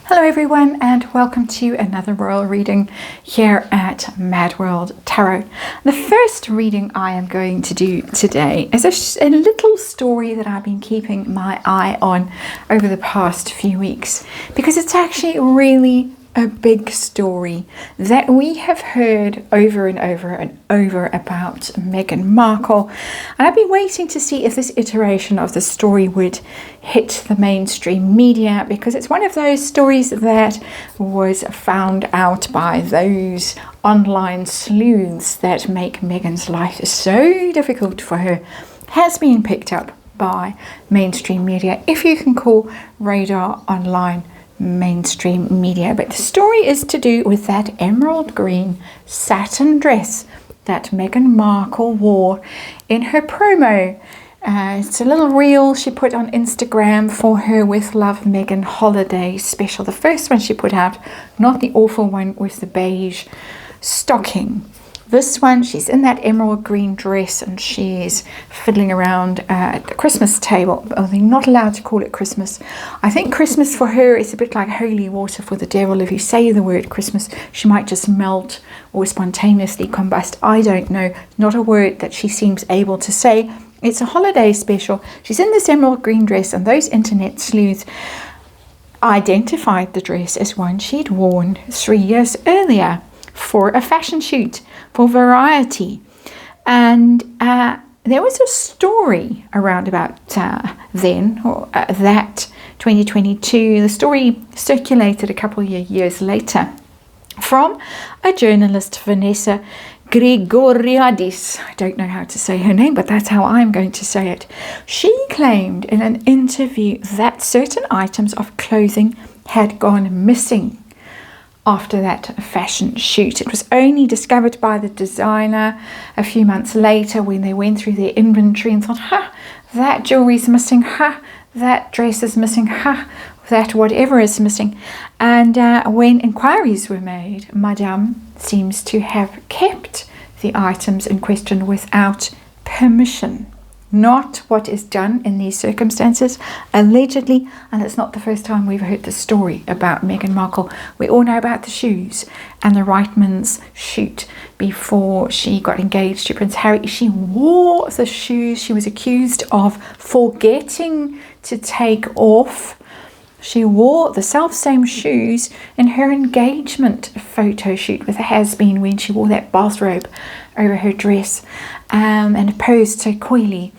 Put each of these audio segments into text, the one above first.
Hello everyone, and welcome to another royal reading here at MadWorldTarot. The first reading I am going to do today is a little story that I've been keeping my eye on over the past few weeks, because it's actually really a big story that we have heard over and over and over about Meghan Markle, and I've been waiting to see if this iteration of the story would hit the mainstream media, because it's one of those stories that was found out by those online sleuths that make Meghan's life so difficult for her, has been picked up by mainstream media, if you can call Radar Online mainstream media. But the story is to do with that emerald green satin dress that Meghan Markle wore in her promo. It's a little reel she put on Instagram for her With Love Meghan holiday special. The first one she put out, not the awful one with the beige stocking. This one, she's in that emerald green dress and she's fiddling around at the Christmas table. They're not allowed to call it Christmas. I think Christmas for her is a bit like holy water for the devil. If you say the word Christmas, she might just melt or spontaneously combust. I don't know. Not a word that she seems able to say. It's a holiday special. She's in this emerald green dress, and those internet sleuths identified the dress as one she'd worn 3 years earlier for a fashion shoot for Variety. And there was a story around about then, or that 2022. The story circulated a couple of years later from a journalist, Vanessa Grigoriadis. I don't know how to say her name, but that's how I'm going to say it. She claimed in an interview that certain items of clothing had gone missing after that fashion shoot. It was only discovered by the designer a few months later when they went through their inventory and thought, that jewelry's missing, that dress is missing, that whatever is missing. And when inquiries were made, Madame seems to have kept the items in question without permission. Not what is done in these circumstances, allegedly, and it's not the first time we've heard the story about Meghan Markle. We all know about the shoes and the Reitman's shoot before she got engaged to Prince Harry. She wore the shoes she was accused of forgetting to take off. She wore the self-same shoes in her engagement photo shoot with a has-been, when she wore that bathrobe over her dress and posed so coyly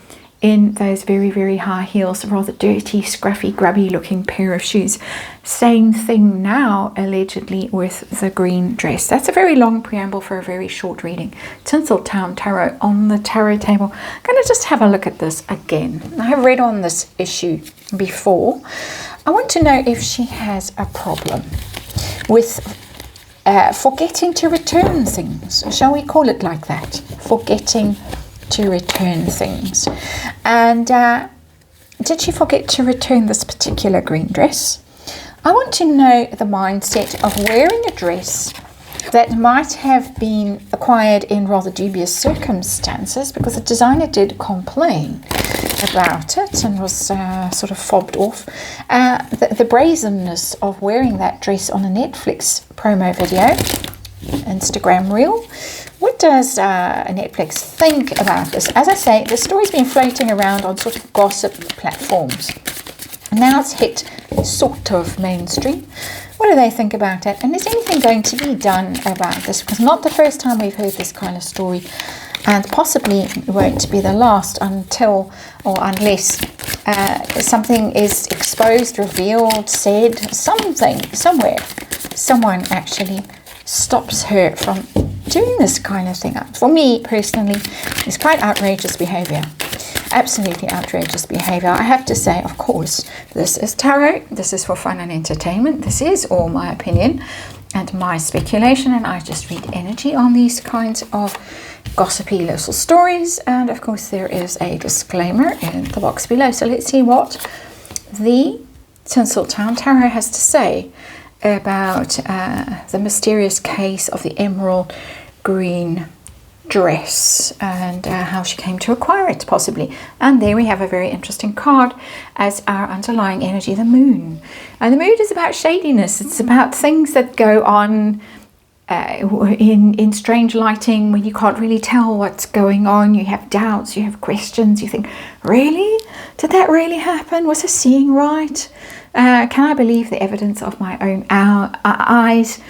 in those very, very high heels, a rather dirty, scruffy, grubby looking pair of shoes. Same thing now, allegedly, with the green dress. That's a very long preamble for a very short reading. Tinseltown Tarot on the tarot table. I'm going to just have a look at this again. I have read on this issue before. I want to know if she has a problem with forgetting to return things. Shall we call it like that? Forgetting to return things. And did she forget to return this particular green dress? I want to know the mindset of wearing a dress that might have been acquired in rather dubious circumstances, because the designer did complain about it and was sort of fobbed off. The brazenness of wearing that dress on a Netflix promo video, Instagram reel. What does Netflix think about this? As I say, the story's been floating around on sort of gossip platforms. Now it's hit sort of mainstream. What do they think about it? And is anything going to be done about this? Because not the first time we've heard this kind of story, and possibly won't be the last until or unless something is exposed, revealed, said, something, somewhere, someone actually stops her from doing this kind of thing. For me personally, it's quite outrageous behavior. Absolutely outrageous behavior. I have to say, of course, this is tarot. This is for fun and entertainment. This is all my opinion and my speculation, and I just read energy on these kinds of gossipy little stories. And of course, there is a disclaimer in the box below. So let's see what the Tinseltown Tarot has to say about the mysterious case of the emerald green dress and how she came to acquire it, possibly. And there we have a very interesting card as our underlying energy, the moon. And the moon is about shadiness. It's about things that go on in strange lighting when you can't really tell what's going on. You have doubts, you have questions, you think, really? Did that really happen? Was I seeing right? Can I believe the evidence of my own eyes?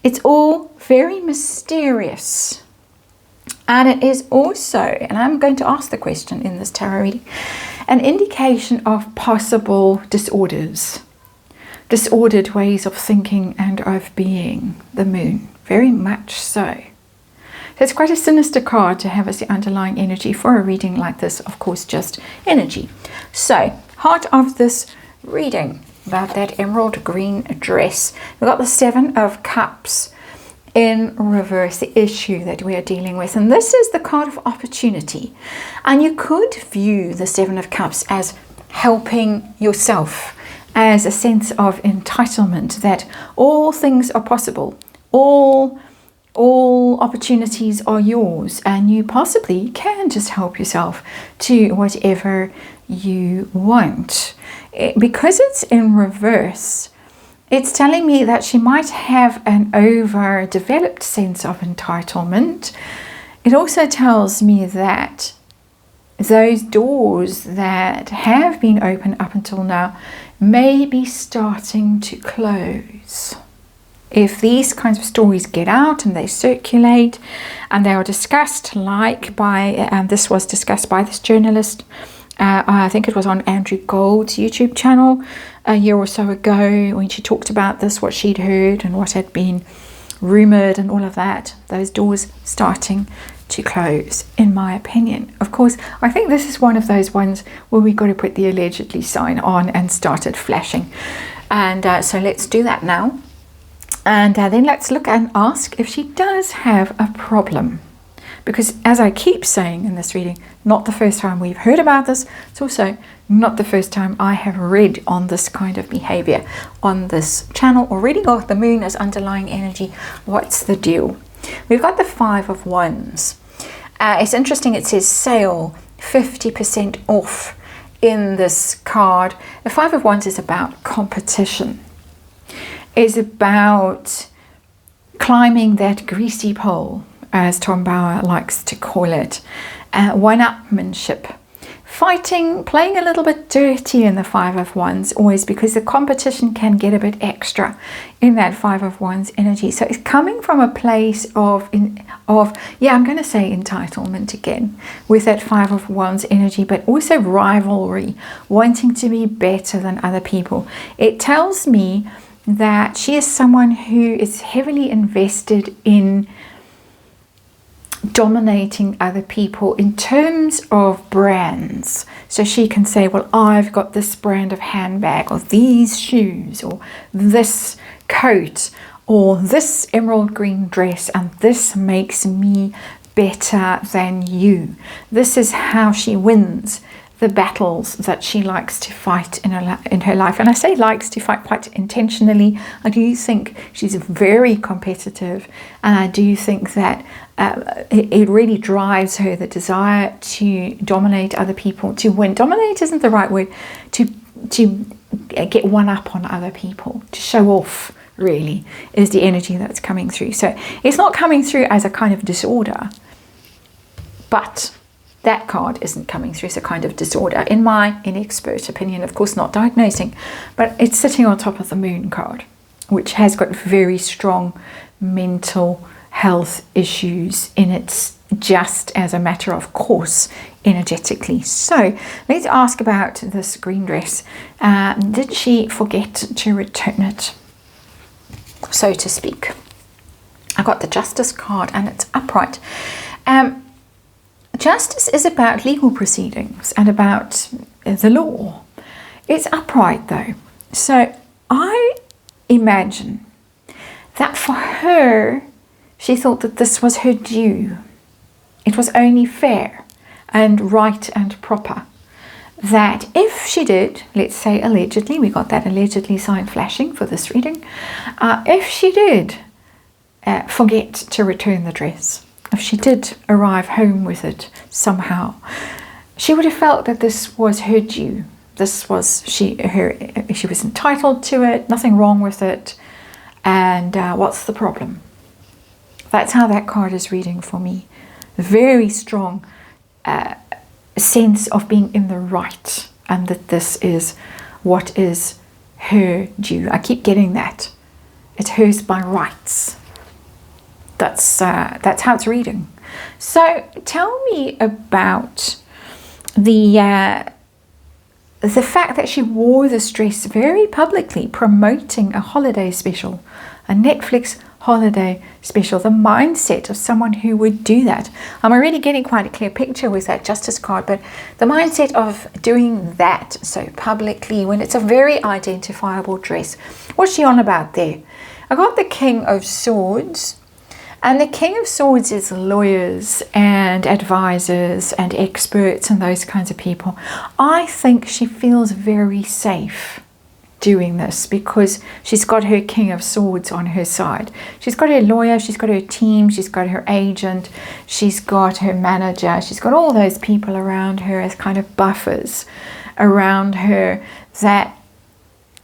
It's all very mysterious. And it is also, and I'm going to ask the question in this tarot reading, an indication of possible disorders, disordered ways of thinking and of being, the moon, very much so. So it's quite a sinister card to have as the underlying energy for a reading like this, of course, just energy. So, heart of this reading, about that emerald green dress. We've got the Seven of Cups in reverse, the issue that we are dealing with. And this is the card of opportunity. And you could view the Seven of Cups as helping yourself, as a sense of entitlement, that all things are possible, all opportunities are yours, and you possibly can just help yourself to whatever you want. Because it's in reverse, it's telling me that she might have an overdeveloped sense of entitlement. It also tells me that those doors that have been open up until now may be starting to close. If these kinds of stories get out and they circulate and they are discussed, like by, this was discussed by this journalist, I think it was on Andrew Gold's YouTube channel a year or so ago, when she talked about this, what she'd heard and what had been rumoured and all of that, those doors starting to close, in my opinion. Of course, I think this is one of those ones where we got to put the allegedly sign on and start it flashing. And so let's do that now. And then let's look and ask if she does have a problem. Because as I keep saying in this reading, not the first time we've heard about this. It's also not the first time I have read on this kind of behavior on this channel already. Oh, the moon as underlying energy. What's the deal? We've got the Five of Wands. It's interesting, it says sale 50% off in this card. The Five of Wands is about competition. It's about climbing that greasy pole, as Tom Bauer likes to call it. One-upmanship. Fighting, playing a little bit dirty in the Five of Wands, always, because the competition can get a bit extra in that Five of Wands energy. So it's coming from a place of yeah, I'm going to say entitlement again with that Five of Wands energy, but also rivalry, wanting to be better than other people. It tells me that she is someone who is heavily invested in dominating other people in terms of brands. So she can say, well, I've got this brand of handbag, or these shoes, or this coat, or this emerald green dress, and this makes me better than you. This is how she wins the battles that she likes to fight in her life. And I say likes to fight quite intentionally. I do think she's very competitive, and I do think that it really drives her, the desire to dominate other people, to win. Dominate isn't the right word. To get one up on other people, to show off, really, is the energy that's coming through. So it's not coming through as a kind of disorder, but that card isn't coming through as a kind of disorder, in my inexpert opinion. Of course, not diagnosing, but it's sitting on top of the Moon card, which has got very strong mental health issues in it, just as a matter of course, energetically. So let's ask about this green dress. Did she forget to return it, so to speak? I got the Justice card, and it's upright. Justice is about legal proceedings and about the law. It's upright though. So I imagine that for her, she thought that this was her due. It was only fair and right and proper that if she did, let's say allegedly, we got that allegedly sign flashing for this reading, if she did forget to return the dress, if she did arrive home with it somehow, she would have felt that this was her due. This was she was entitled to it, nothing wrong with it, and what's the problem? That's how that card is reading for me. Very strong sense of being in the right, and that this is what is her due. I keep getting that. It's hers by rights. That's how it's reading. So tell me about the fact that she wore this dress very publicly, promoting a holiday special, a Netflix holiday special, the mindset of someone who would do that. I'm already getting quite a clear picture with that Justice card, but the mindset of doing that so publicly when it's a very identifiable dress. What's she on about there? I got the King of Swords, and the King of Swords is lawyers and advisors and experts and those kinds of people. I think she feels very safe doing this because she's got her King of Swords on her side. She's got her lawyer, she's got her team, she's got her agent, she's got her manager, she's got all those people around her as kind of buffers around her, that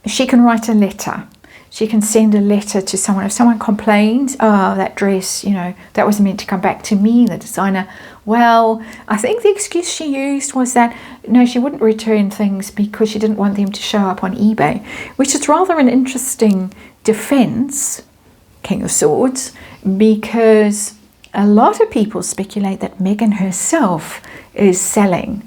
she can write a letter. She can send a letter to someone. If someone complains, oh, that dress, you know, that was meant to come back to me, the designer. Well, I think the excuse she used was that, no, she wouldn't return things because she didn't want them to show up on eBay, which is rather an interesting defense, King of Swords, because a lot of people speculate that Meghan herself is selling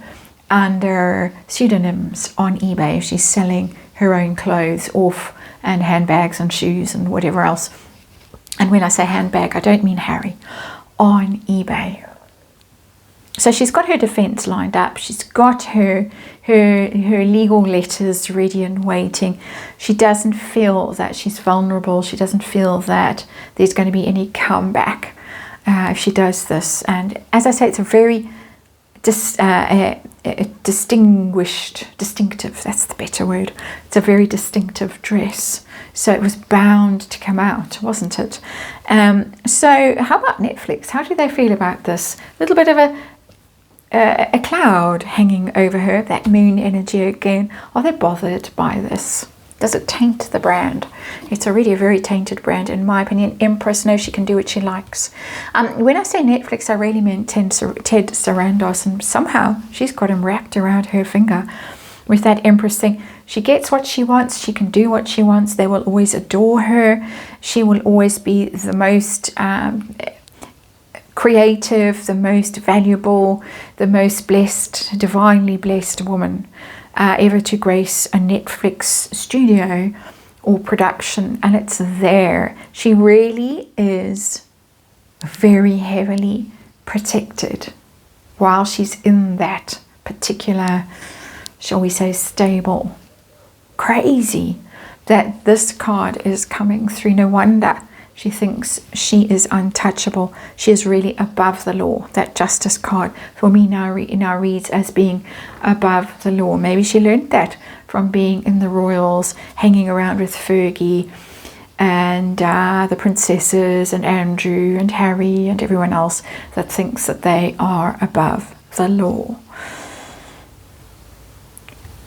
under pseudonyms on eBay. She's selling her own clothes off, and handbags and shoes and whatever else. And when I say handbag, I don't mean Harry, on eBay. So she's got her defense lined up. She's got her legal letters ready and waiting. She doesn't feel that she's vulnerable. She doesn't feel that there's going to be any comeback if she does this. And as I say, it's a very distinctive, that's the better word. It's a very distinctive dress. So it was bound to come out, wasn't it? So how about Netflix? How do they feel about this? A little bit of a cloud hanging over her, that moon energy again. Are they bothered by this? Does it taint the brand? It's already a very tainted brand, in my opinion. Empress knows she can do what she likes. When I say Netflix, I really mean Ted Sarandos, and somehow she's got him wrapped around her finger with that Empress thing. She gets what she wants. She can do what she wants. They will always adore her. She will always be the most creative, the most valuable, the most blessed, divinely blessed woman ever to grace a Netflix studio or production, and it's there. She really is very heavily protected while she's in that particular, shall we say, stable. Crazy that this card is coming through. No wonder she thinks she is untouchable. She is really above the law. That Justice card for me now reads as being above the law. Maybe she learned that from being in the royals, hanging around with Fergie and the princesses and Andrew and Harry and everyone else that thinks that they are above the law.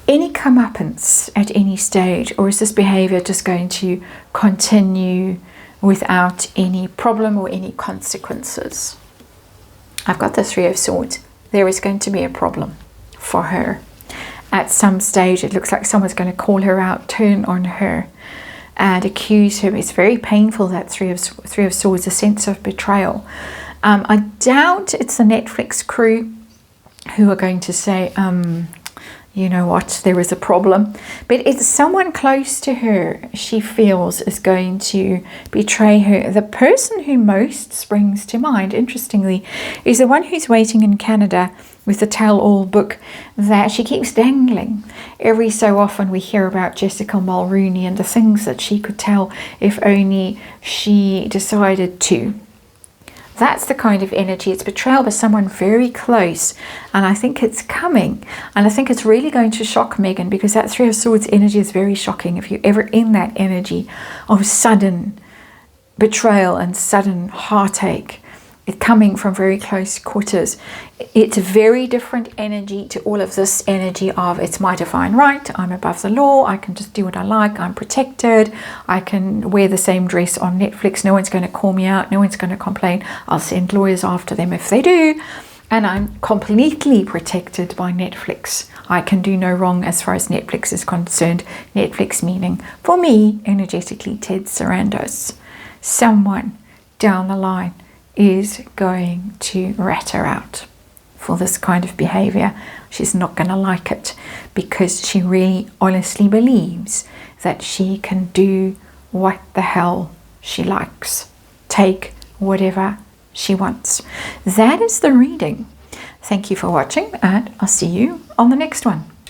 Any comeuppance at any stage, or is this behavior just going to continue without any problem or any consequences? I've got the Three of Swords. There is going to be a problem for her. At some stage, it looks like someone's going to call her out, turn on her, and accuse her. It's very painful, that Three of Swords, a sense of betrayal. I doubt it's the Netflix crew who are going to say, you know what, there is a problem. But it's someone close to her she feels is going to betray her. The person who most springs to mind, interestingly, is the one who's waiting in Canada with the tell-all book that she keeps dangling. Every so often we hear about Jessica Mulrooney and the things that she could tell if only she decided to. That's the kind of energy. It's betrayal by someone very close, and I think it's coming, and I think it's really going to shock Meghan, because that Three of Swords energy is very shocking. If you're ever in that energy of sudden betrayal and sudden heartache, coming from very close quarters. It's a very different energy to all of this energy of it's my divine right, I'm above the law, I can just do what I like, I'm protected, I can wear the same dress on Netflix, no one's going to call me out, no one's going to complain, I'll send lawyers after them if they do, and I'm completely protected by Netflix. I can do no wrong as far as Netflix is concerned. Netflix meaning, for me, energetically, Ted Sarandos. Someone down the line is going to rat her out for this kind of behavior. She's not going to like it because she really honestly believes that she can do what the hell she likes, take whatever she wants. That is the reading. Thank you for watching, and I'll see you on the next one.